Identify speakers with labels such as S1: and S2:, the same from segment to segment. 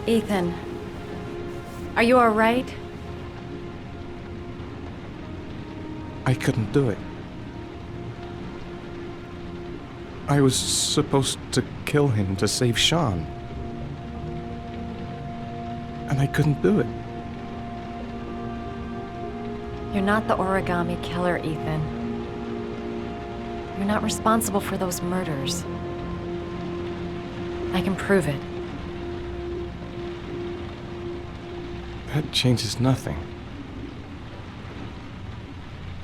S1: Ethan, are you all right?
S2: I couldn't do it. I was supposed to kill him to save Sean. And I couldn't do it.
S1: You're not the origami killer, Ethan. You're not responsible for those murders. I can prove it.
S2: That changes nothing.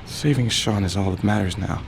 S2: Saving Sean is all that matters now.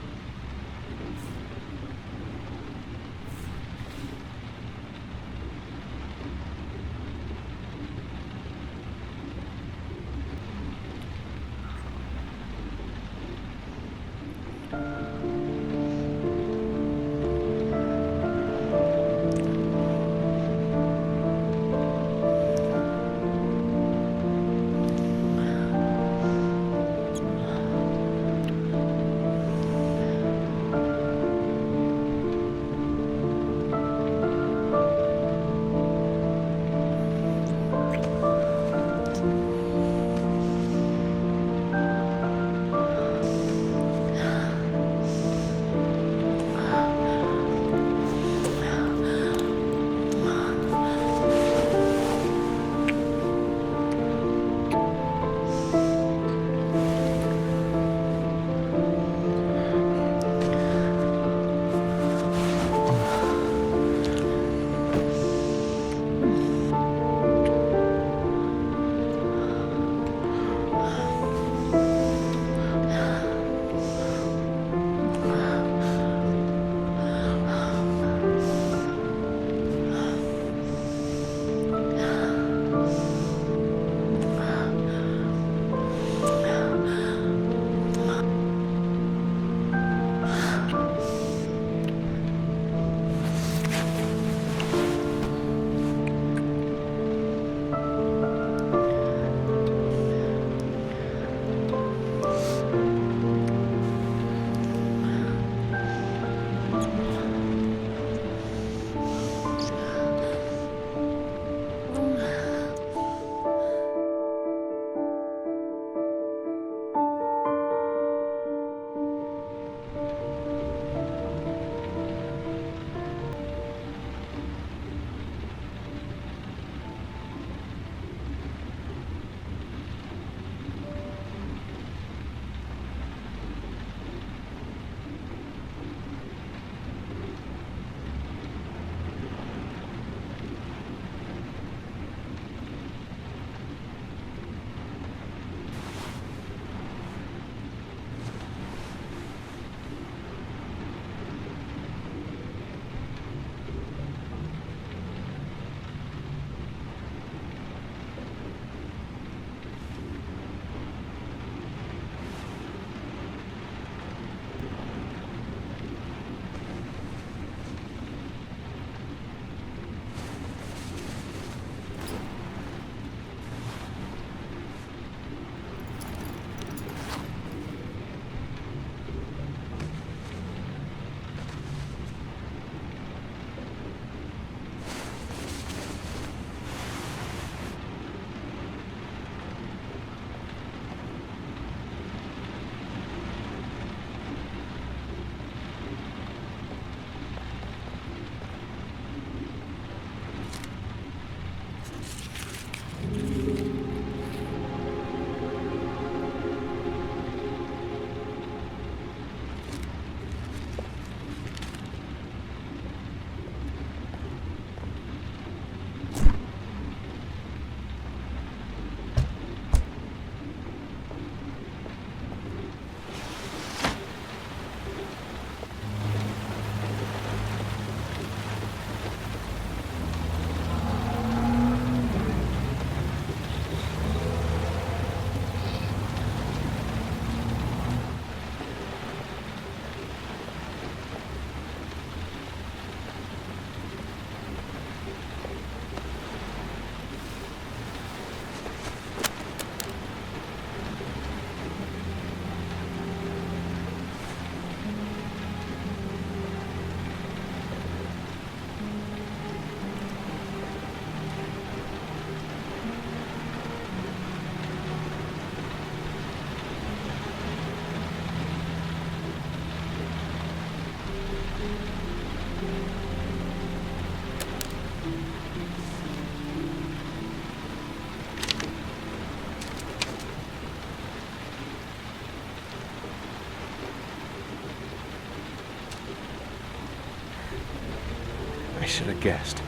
S3: I should have guessed.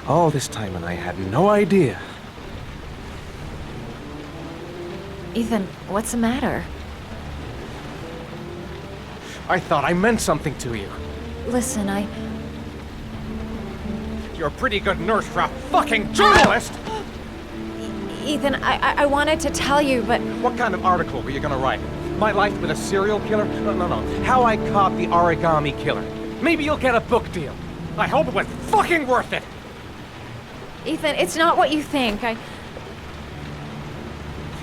S3: All this time and I had no idea.
S1: Ethan, what's the matter?
S3: I thought I meant something to you.
S1: Listen,
S3: You're a pretty good nurse for a fucking journalist!
S1: Ethan, I wanted to tell you, but...
S3: What kind of article were you gonna write? My life with a serial killer? No. How I caught the origami killer. Maybe you'll get a book deal. I hope it was fucking worth it!
S1: Ethan, it's not what you think.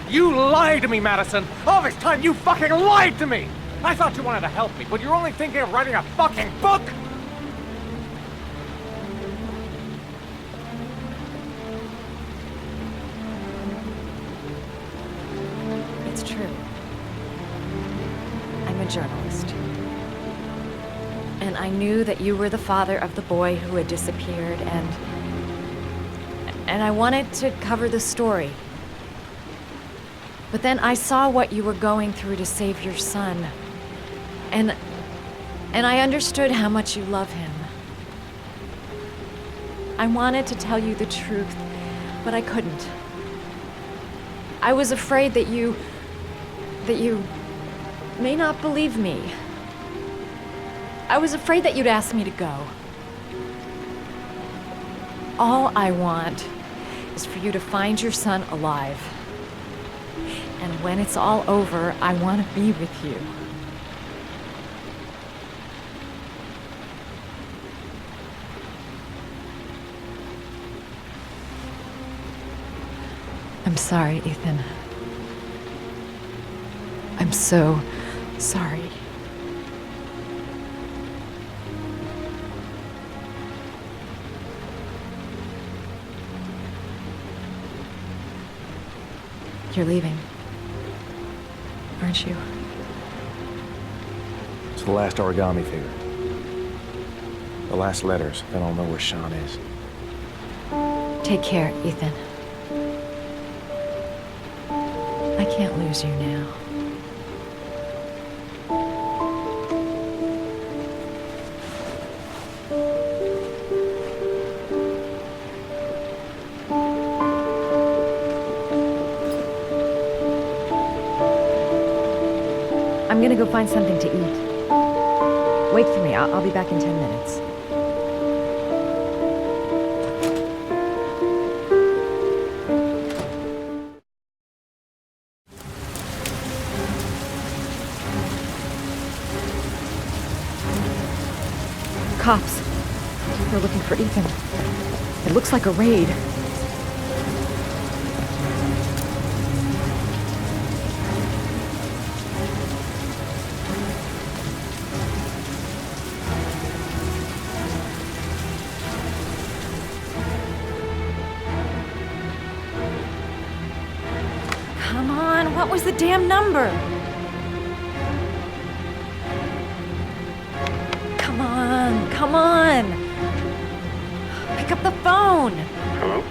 S3: You lied to me, Madison! All this time you fucking lied to me! I thought you wanted to help me, but you're only thinking of writing a fucking book!
S1: It's true. I'm a journalist. And I knew that you were the father of the boy who had disappeared, and I wanted to cover the story. But then I saw what you were going through to save your son. And I understood how much you love him. I wanted to tell you the truth, but I couldn't. I was afraid that you may not believe me. I was afraid that you'd ask me to go. All I want is for you to find your son alive. And when it's all over, I want to be with you. I'm sorry, Ethan. I'm so sorry. You're leaving, aren't you?
S3: It's the last origami figure. The last letters, then I'll know where Sean is.
S1: Take care, Ethan. I can't lose you now. I'm gonna go find something to eat. Wait for me. I'll be back in 10 minutes. Cops. They're looking for Ethan. It looks like a raid. Come on, what was the damn number? Come on! Pick up the phone!
S3: Hello?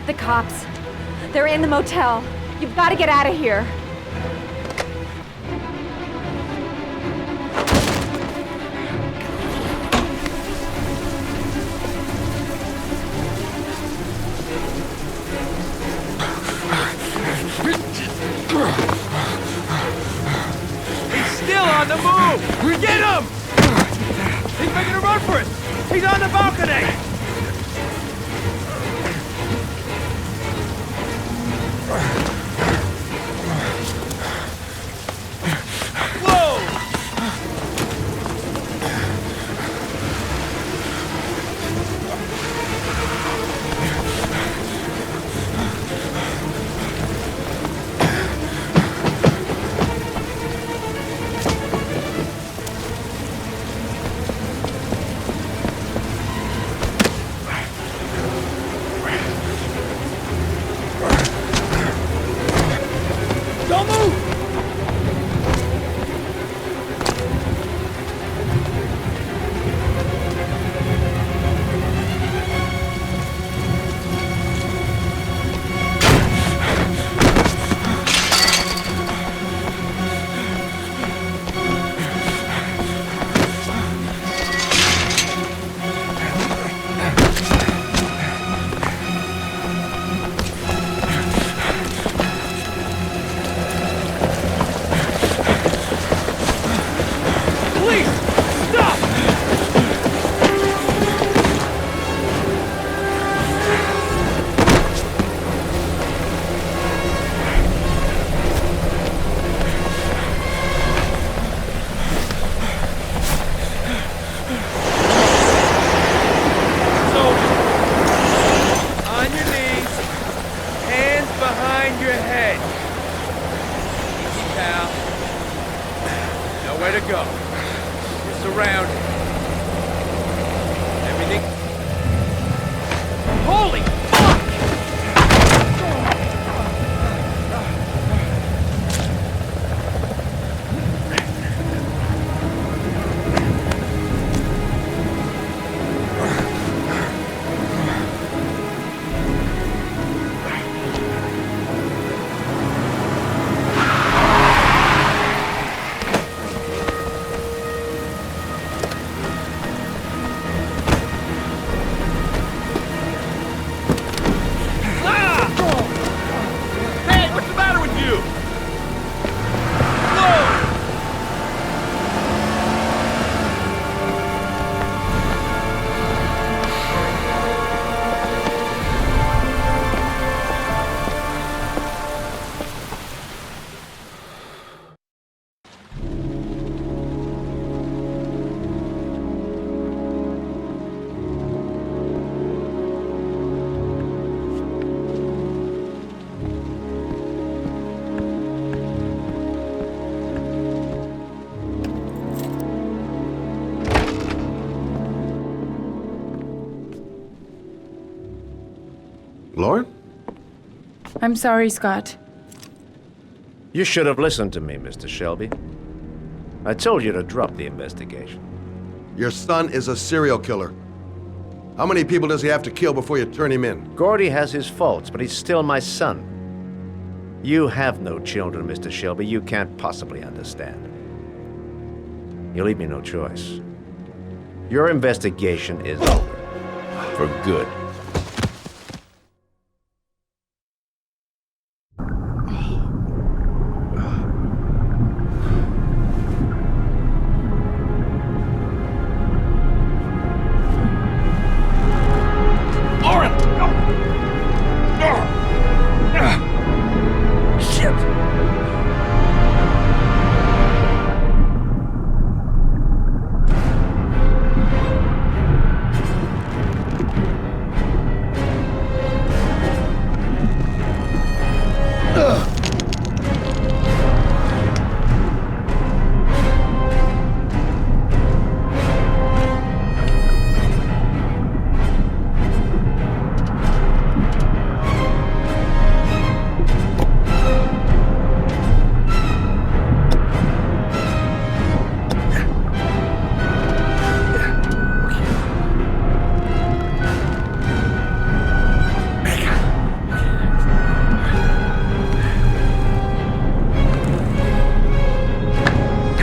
S1: The cops. They're in the motel. You've got to get out of here.
S3: He's still on the move! Get him! He's making a run for it! He's on the balcony! Whoa! Police! Stop! On your knees, hands behind your head. Easy, pal. Nowhere to go. You're surrounded. Everything. Holy fuck! Hey, what's the matter with you? Whoa!
S4: Lauren?
S5: I'm sorry, Scott.
S6: You should have listened to me, Mr. Shelby. I told you to drop the investigation.
S4: Your son is a serial killer. How many people does he have to kill before you turn him in?
S6: Gordy has his faults, but he's still my son. You have no children, Mr. Shelby. You can't possibly understand. You leave me no choice. Your investigation is over. For good.
S3: Lauren! Shit!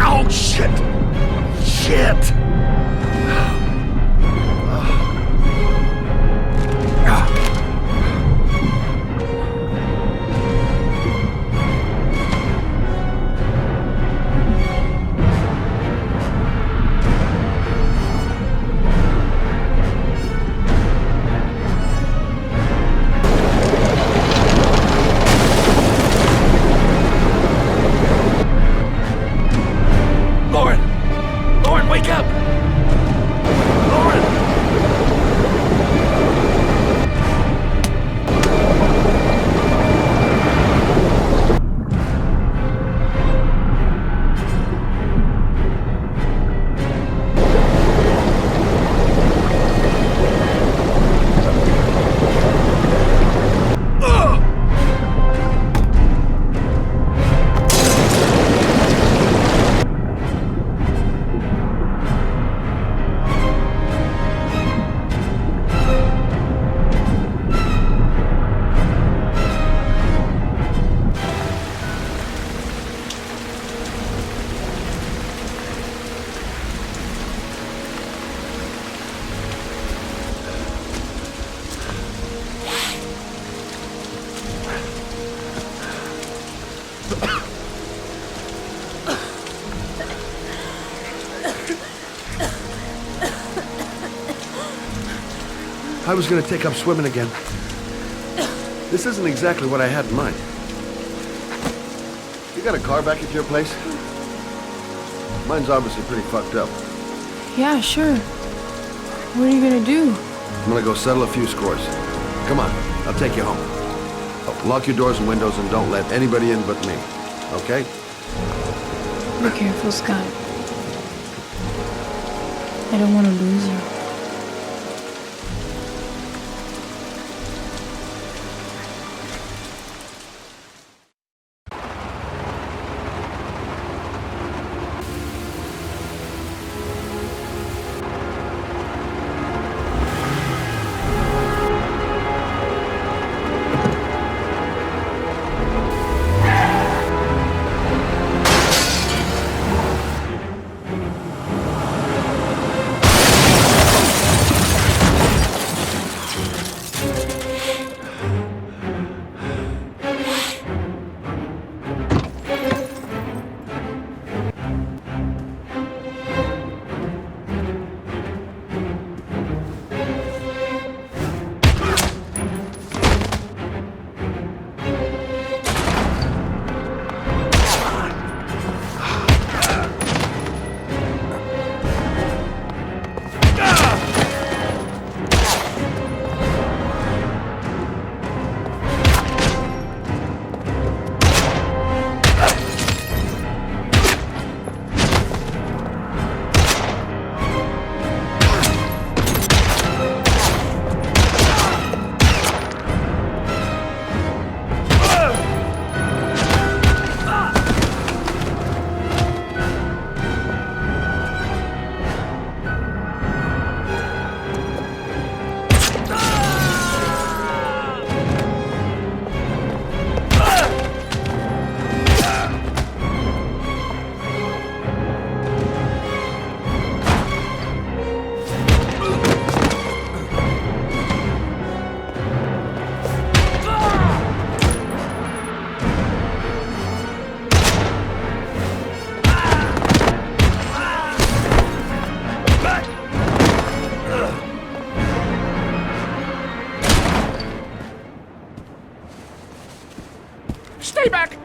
S3: Oh, shit! Shit! Lauren! Lauren, wake up!
S4: I was gonna take up swimming again. This isn't exactly what I had in mind. You got a car back at your place? Mine's obviously pretty fucked up.
S5: Yeah, sure. What are you gonna do?
S4: I'm gonna go settle a few scores. Come on, I'll take you home. Oh, lock your doors and windows and don't let anybody in but me. Okay?
S5: Be careful, Scott. I don't want to lose you.
S3: Stay back!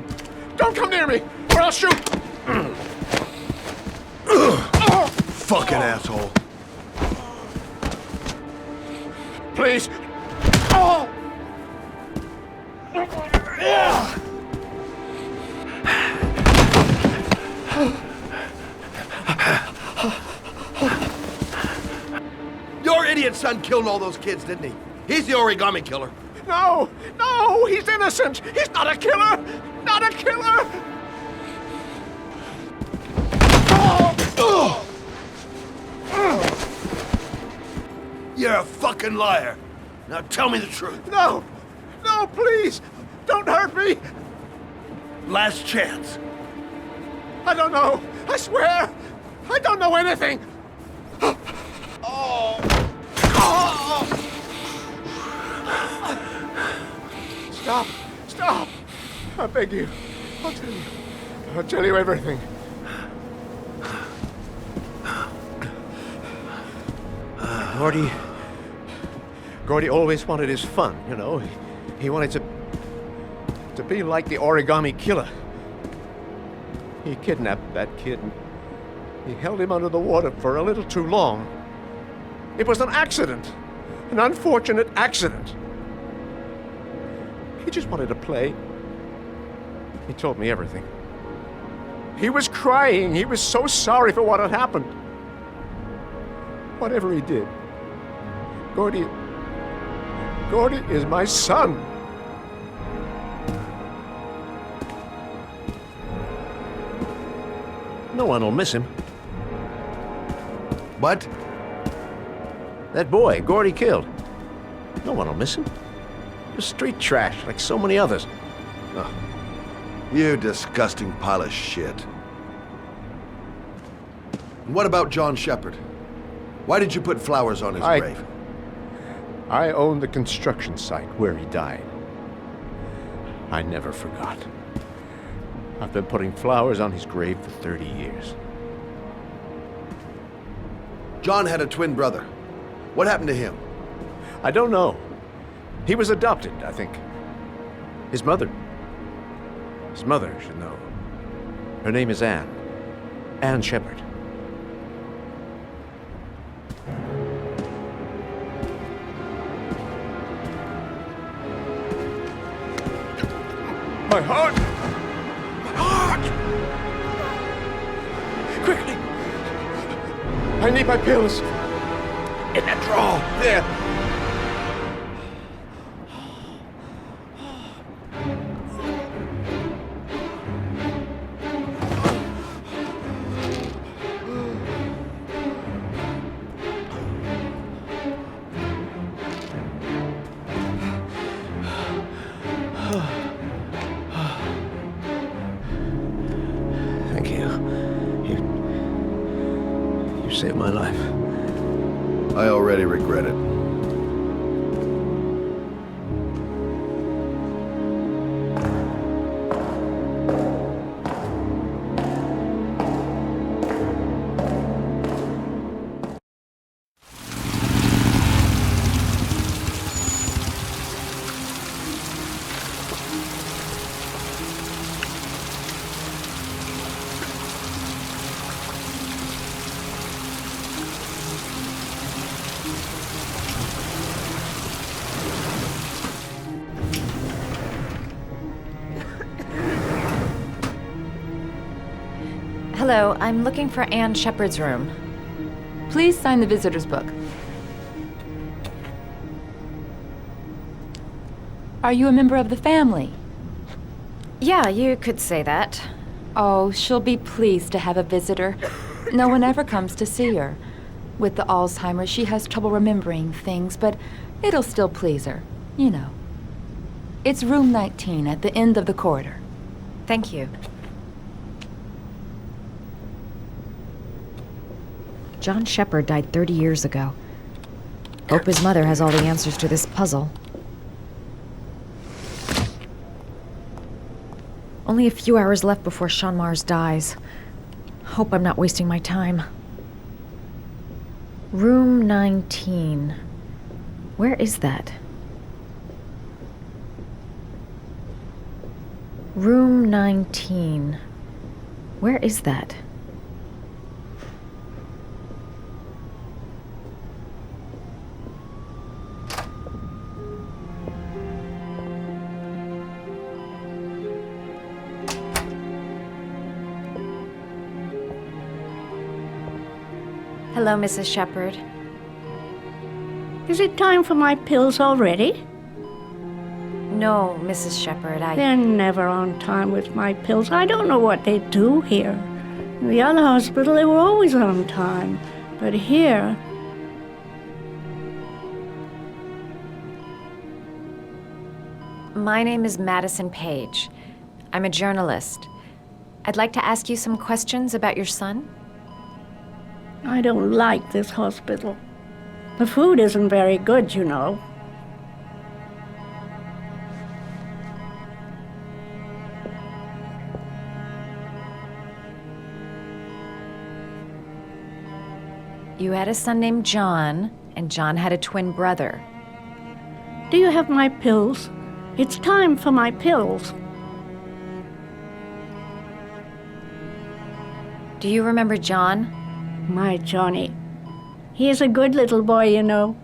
S3: Don't come near me, or I'll shoot!
S4: Fucking asshole.
S3: Please! Oh!
S4: Your idiot son killed all those kids, didn't he? He's the origami killer.
S3: No! No! He's innocent! He's not a killer! Not a killer!
S4: You're a fucking liar. Now tell me the truth.
S3: No! No, please! Don't hurt me!
S4: Last chance.
S3: I don't know! I swear! I don't know anything! Stop! Stop! I beg you. I'll tell you. I'll tell you everything.
S6: Gordy always wanted his fun, you know. He wanted to be like the origami killer. He kidnapped that kid and he held him under the water for a little too long. It was an accident. An unfortunate accident. He just wanted to play. He told me everything. He was crying. He was so sorry for what had happened. Whatever he did, Gordy is my son. No one will miss him.
S4: What?
S6: That boy, Gordy killed. No one will miss him. He was street trash, like so many others.
S4: Oh, you disgusting pile of shit. What about John Shepard? Why did you put flowers on his grave?
S6: I own the construction site where he died. I never forgot. I've been putting flowers on his grave for 30 years.
S4: John had a twin brother. What happened to him?
S6: I don't know. He was adopted, I think. His mother should know. Her name is Anne. Anne Shepard.
S2: My heart! My heart! Quickly! I need my pills. In that drawer. There.
S6: Thank you. You saved my life.
S4: I already regret it.
S1: Hello, I'm looking for Anne Shepard's room.
S5: Please sign the visitor's book. Are you a member of the family?
S1: Yeah, you could say that.
S5: Oh, she'll be pleased to have a visitor. No one ever comes to see her. With the Alzheimer's, she has trouble remembering things, but it'll still please her, you know. It's room 19 at the end of the corridor.
S1: Thank you. John Shepard died 30 years ago. Hope his mother has all the answers to this puzzle. Only a few hours left before Sean Mars dies. Hope I'm not wasting my time. Room 19. Where is that? Room 19. Where is that? Hello, Mrs. Shepard.
S7: Is it time for my pills already?
S1: No, Mrs. Shepard,
S7: They're never on time with my pills. I don't know what they do here. In the other hospital, they were always on time. But here...
S1: My name is Madison Page. I'm a journalist. I'd like to ask you some questions about your son.
S7: I don't like this hospital. The food isn't very good, you know.
S1: You had a son named John, and John had a twin brother.
S7: Do you have my pills? It's time for my pills.
S1: Do you remember John?
S7: My Johnny. He is a good little boy, you know.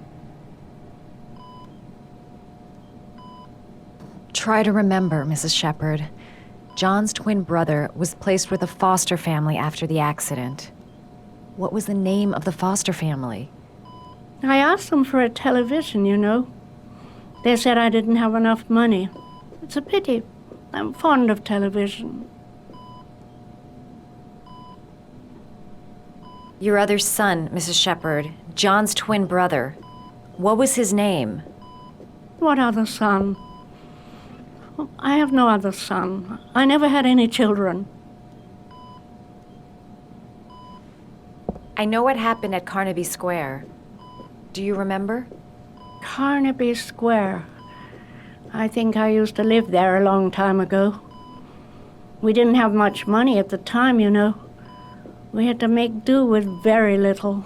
S1: Try to remember, Mrs. Shepard. John's twin brother was placed with a foster family after the accident. What was the name of the foster family?
S7: I asked them for a television, you know. They said I didn't have enough money. It's a pity. I'm fond of television.
S1: Your other son, Mrs. Shepard, John's twin brother. What was his name?
S7: What other son? I have no other son. I never had any children.
S1: I know what happened at Carnaby Square. Do you remember?
S7: Carnaby Square. I think I used to live there a long time ago. We didn't have much money at the time, you know. We had to make do with very little.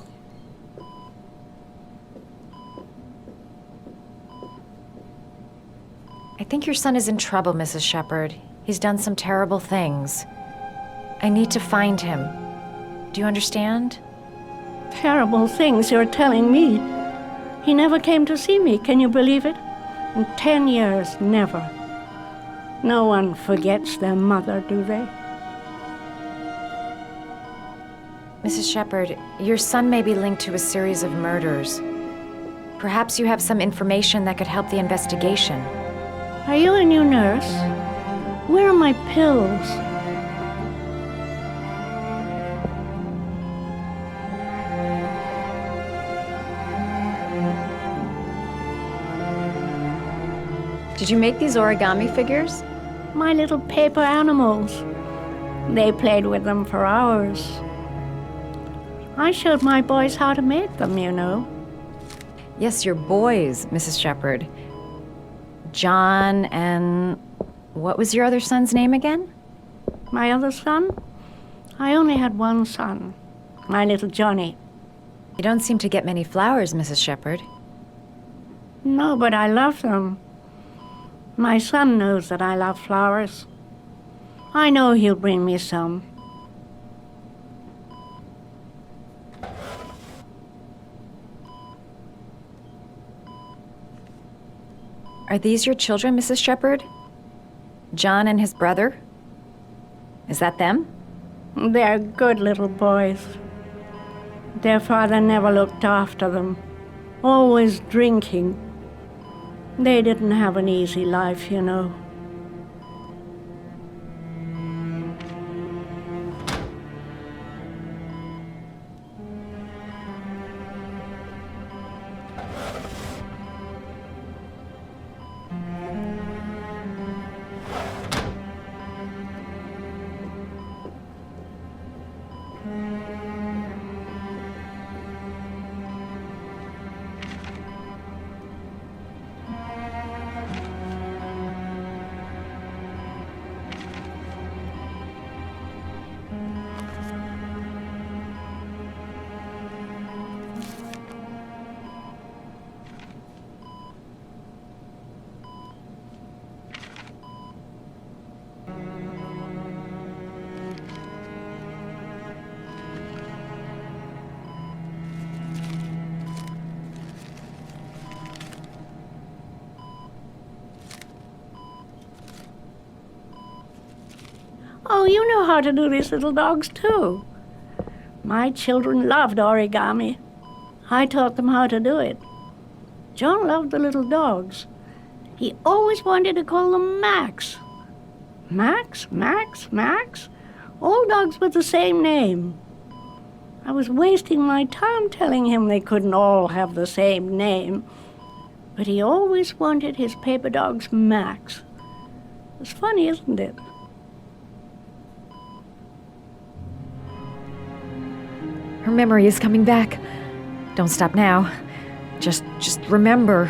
S1: I think your son is in trouble, Mrs. Shepherd. He's done some terrible things. I need to find him. Do you understand?
S7: Terrible things you're telling me. He never came to see me, can you believe it? In 10 years, never. No one forgets their mother, do they?
S1: Mrs. Shepherd, your son may be linked to a series of murders. Perhaps you have some information that could help the investigation.
S7: Are you a new nurse? Where are my pills?
S8: Did you make these origami figures?
S7: My little paper animals. They played with them for hours. I showed my boys how to make them, you know.
S1: Yes, your boys, Mrs. Shepherd. John and... what was your other son's name again?
S7: My other son? I only had one son. My little Johnny.
S1: You don't seem to get many flowers, Mrs. Shepherd.
S7: No, but I love them. My son knows that I love flowers. I know he'll bring me some.
S1: Are these your children, Mrs. Shepherd? John and his brother? Is that them?
S7: They're good little boys. Their father never looked after them. Always drinking. They didn't have an easy life, you know. Oh, you know how to do these little dogs, too. My children loved origami. I taught them how to do it. John loved the little dogs. He always wanted to call them Max. Max, Max, Max? All dogs with the same name. I was wasting my time telling him they couldn't all have the same name. But he always wanted his paper dogs Max. It's funny, isn't it?
S1: Her memory is coming back. Don't stop now. Just remember.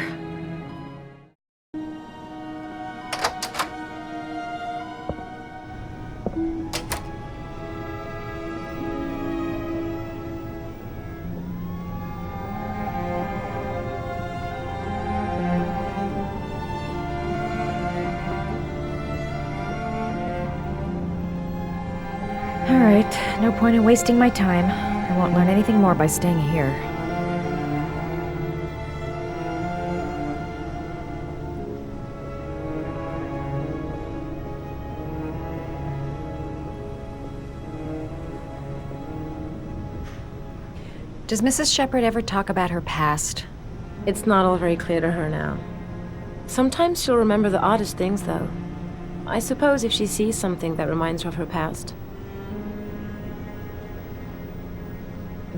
S1: All right, no point in wasting my time. I won't learn anything more by staying here. Does Mrs. Shepherd ever talk about her past?
S8: It's not all very clear to her now. Sometimes she'll remember the oddest things, though. I suppose if she sees something that reminds her of her past.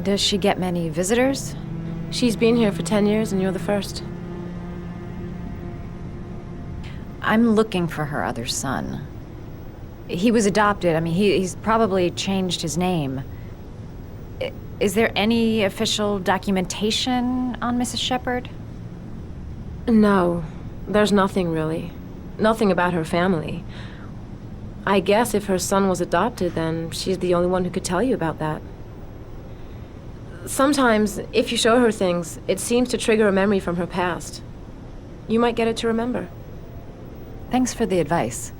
S1: Does she get many visitors?
S8: She's been here for 10 years, and you're the first.
S1: I'm looking for her other son. He was adopted. I mean, he's probably changed his name. Is there any official documentation on Mrs. Shepherd?
S8: No, there's nothing really. Nothing about her family. I guess if her son was adopted, then she's the only one who could tell you about that. Sometimes, if you show her things, it seems to trigger a memory from her past. You might get it to remember.
S1: Thanks for the advice.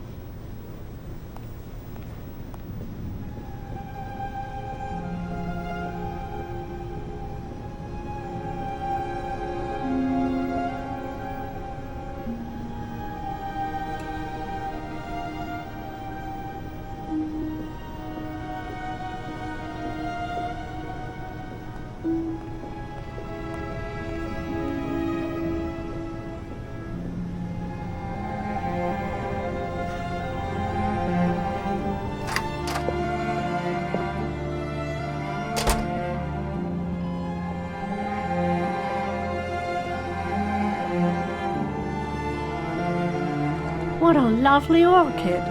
S7: What a lovely orchid.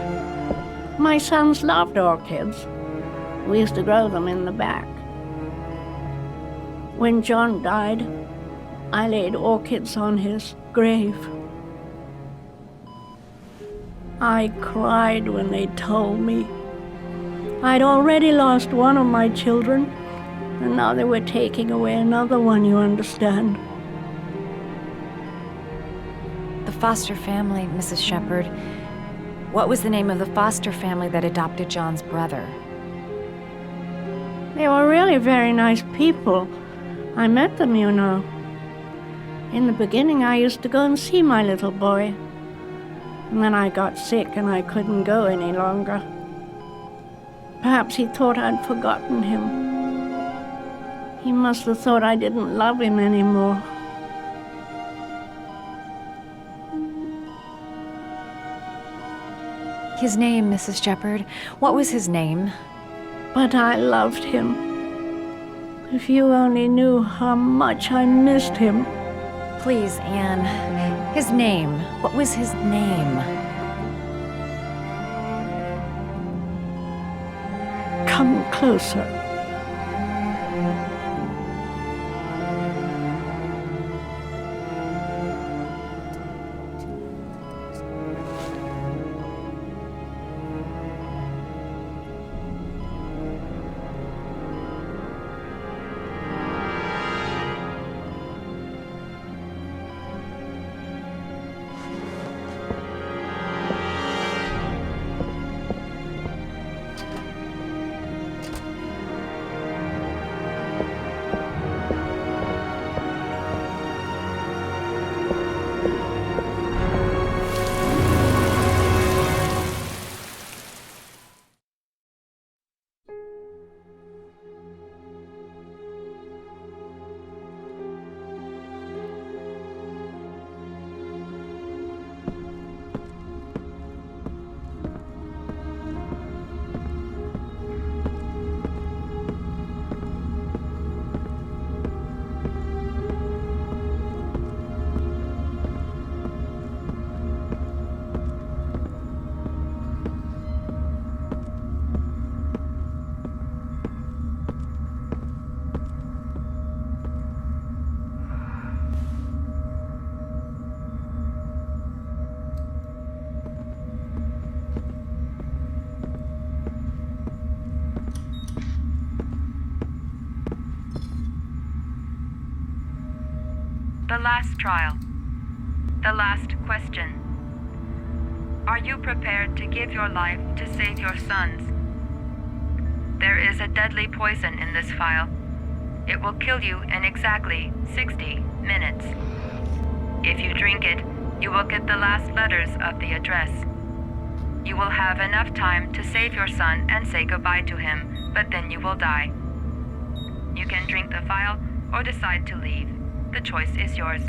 S7: My sons loved orchids. We used to grow them in the back. When John died, I laid orchids on his grave. I cried when they told me. I'd already lost one of my children, and now they were taking away another one, you understand.
S1: The foster family, Mrs. Shepherd. What was the name of the foster family that adopted John's brother?
S7: They were really very nice people. I met them, you know. In the beginning, I used to go and see my little boy. And then I got sick and I couldn't go any longer. Perhaps he thought I'd forgotten him. He must have thought I didn't love him anymore.
S1: His name, Mrs. Shepherd. What was his name?
S7: But I loved him. If you only knew how much I missed him.
S1: Please, Anne. His name. What was his name?
S7: Come closer.
S5: The last trial. The last question. Are you prepared to give your life to save your sons? There is a deadly poison in this file. It will kill you in exactly 60 minutes. If you drink it, you will get the last letters of the address. You will have enough time to save your son and say goodbye to him, but then you will die. You can drink the file or decide to leave. The choice is yours.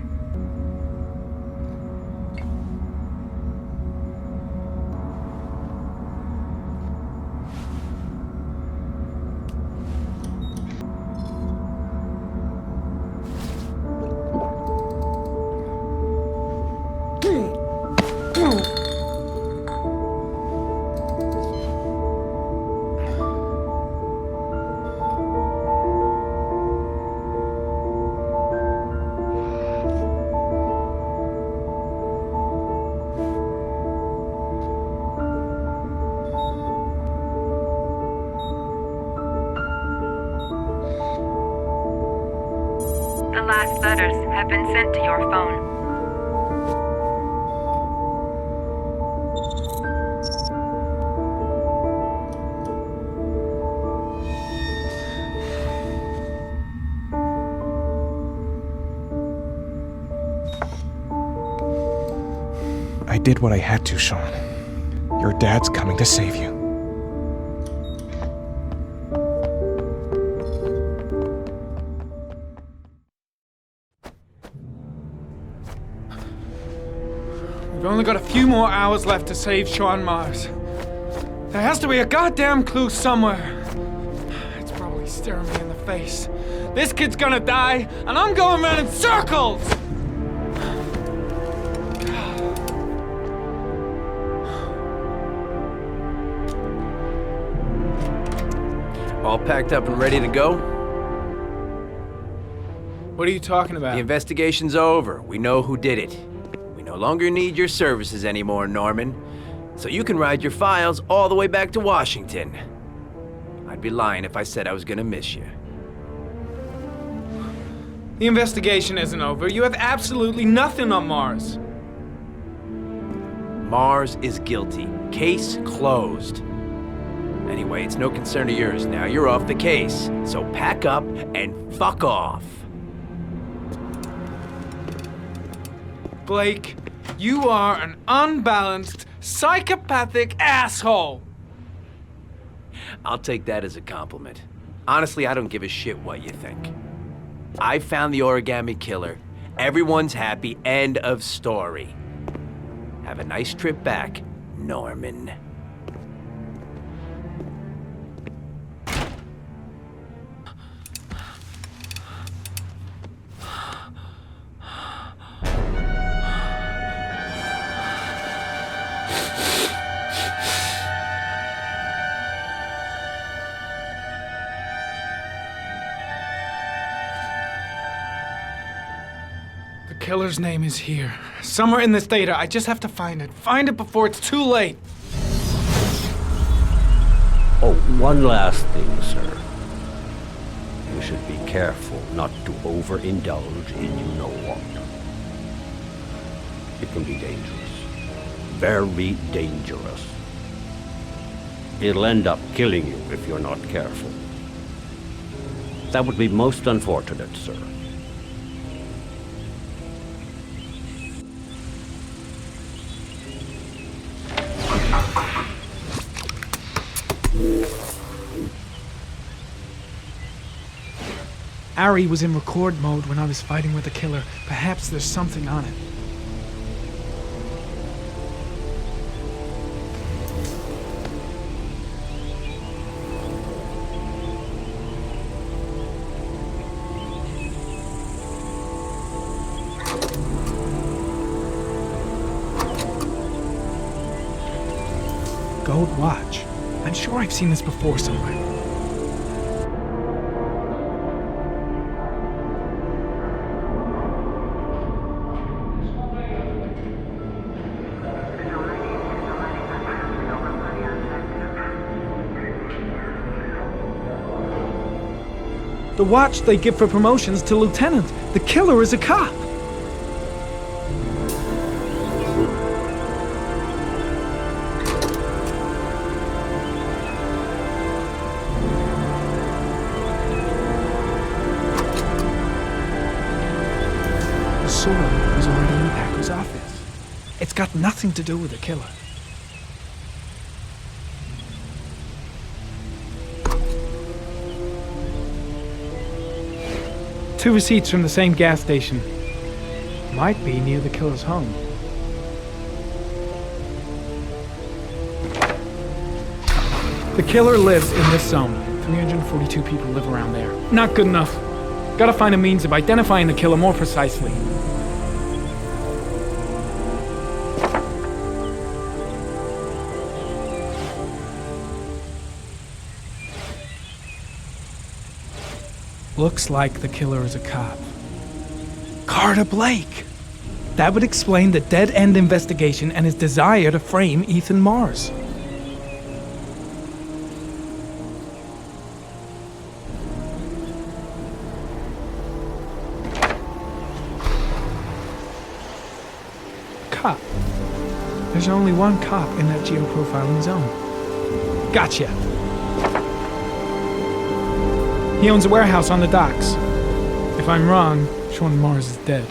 S5: The last letters have been sent to your phone.
S3: I did what I had to, Sean. Your dad's coming to save you.
S9: We've only got a few more hours left to save Sean Mars. There has to be a goddamn clue somewhere. It's probably staring me in the face. This kid's gonna die, and I'm going around in circles!
S10: All packed up and ready to go?
S9: What are you talking about?
S10: The investigation's over. We know who did it. We no longer need your services anymore, Norman. So you can ride your files all the way back to Washington. I'd be lying if I said I was gonna miss you.
S9: The investigation isn't over. You have absolutely nothing on Mars.
S10: Mars is guilty. Case closed. Anyway, it's no concern of yours now. You're off the case. So pack up and fuck off.
S9: Blake, you are an unbalanced, psychopathic asshole!
S10: I'll take that as a compliment. Honestly, I don't give a shit what you think. I found the origami killer. Everyone's happy. End of story. Have a nice trip back, Norman.
S9: The killer's name is here. Somewhere in this data. I just have to find it. Find it before it's too late.
S11: Oh, one last thing, sir. You should be careful not to overindulge in you know what. It can be dangerous. Very dangerous. It'll end up killing you if you're not careful. That would be most unfortunate, sir.
S9: Ari was in record mode when I was fighting with the killer. Perhaps there's something on it. Gold watch. I'm sure I've seen this before somewhere. The watch they give for promotions to lieutenant. The killer is a cop. The sword was already in Packer's office. It's got nothing to do with the killer. Two receipts from the same gas station. Might be near the killer's home. The killer lives in this zone. 342 people live around there. Not good enough. Gotta find a means of identifying the killer more precisely. Looks like the killer is a cop. Carter Blake! That would explain the dead-end investigation and his desire to frame Ethan Mars. Cop. There's only one cop in that geoprofiling zone. Gotcha. He owns a warehouse on the docks. If I'm wrong, Sean Mars is dead.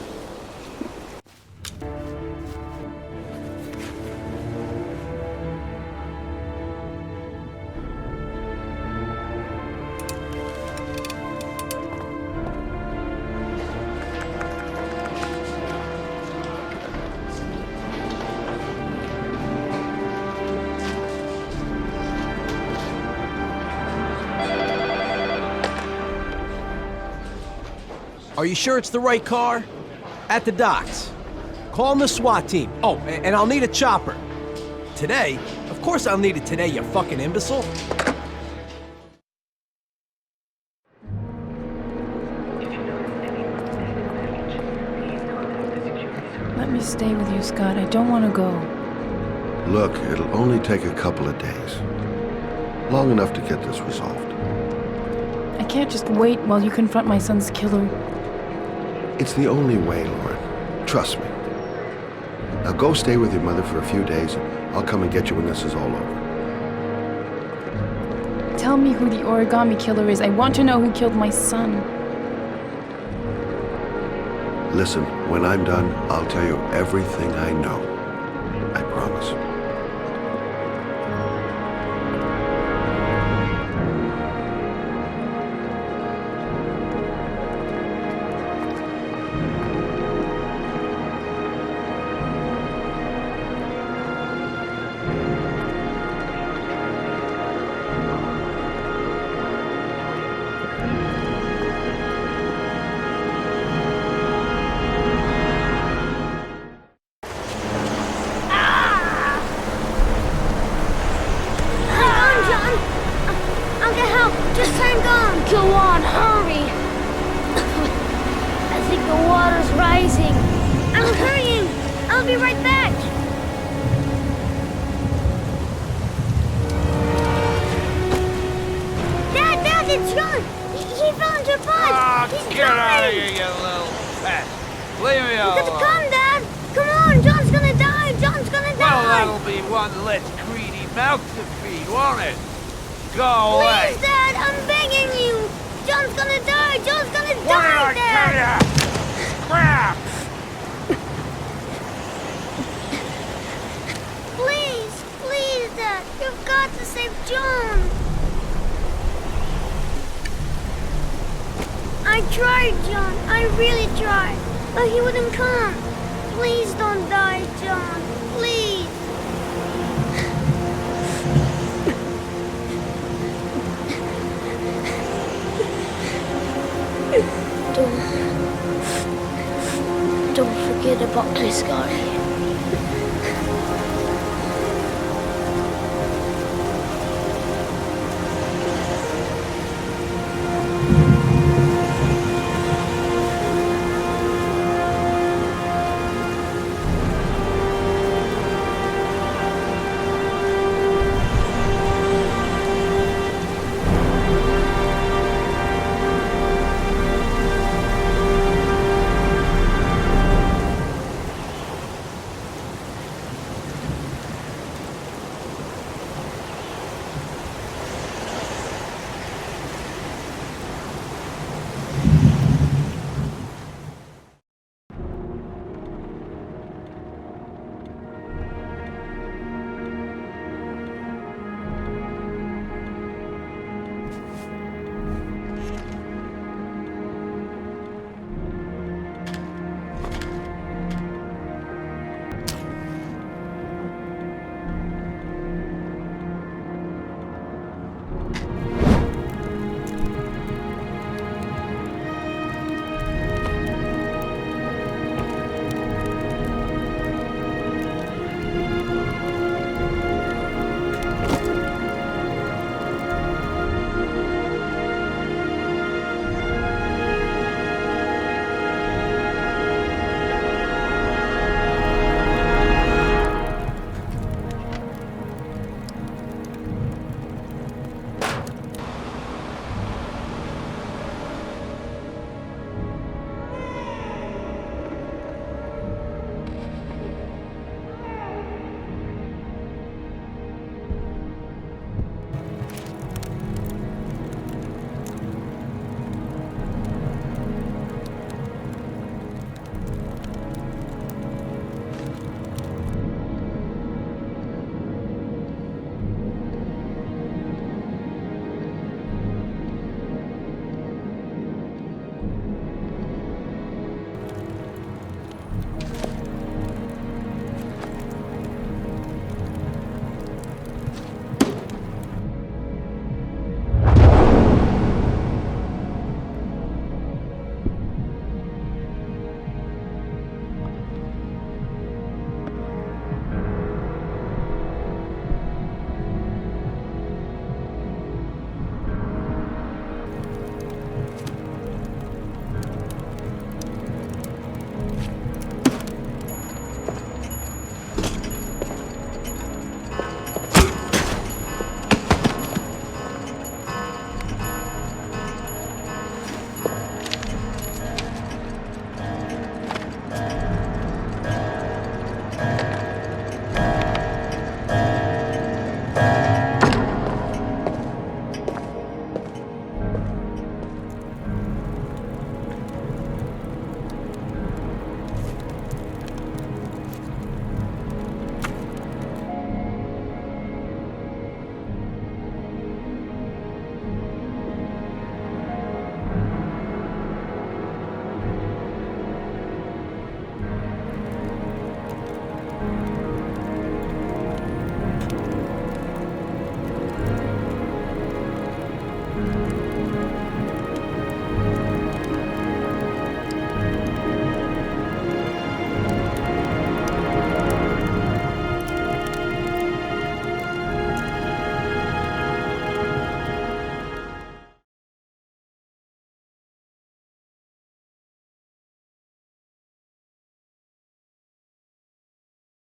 S10: Are you sure it's the right car? At the docks. Call the SWAT team. Oh, and I'll need a chopper. Today? Of course I'll need it today, you fucking imbecile.
S12: Let me stay with you, Scott. I don't want to go.
S4: Look, it'll only take a couple of days. Long enough to get this resolved.
S12: I can't just wait while you confront my son's killer.
S4: It's the only way, Lauren. Trust me. Now go stay with your mother for a few days, and I'll come and get you when this is all over.
S12: Tell me who the origami killer is. I want to know who killed my son.
S4: Listen, when I'm done, I'll tell you everything I know. I promise.
S13: Go on, hurry! I think the water's rising. I'm hurrying! I'll be right back! Dad, it's John! He fell into a pond! He's
S9: get out of
S13: dying!
S9: here, you little pest! Leave me
S13: You
S9: alone!
S13: got to come, Dad! Come on, John's gonna die! John's gonna die!
S9: Well, that'll be one less greedy mouth to feed, won't it? Go away!
S13: Please, Dad, I'm begging you! John's gonna die! John's gonna
S9: What
S13: die,
S9: did I
S13: Dad!
S9: tell ya? Crap!
S13: Please, Dad, you've got to save John! I tried, John. I really tried. But he wouldn't come. Please don't die, John. Please. Don't forget about my scar here.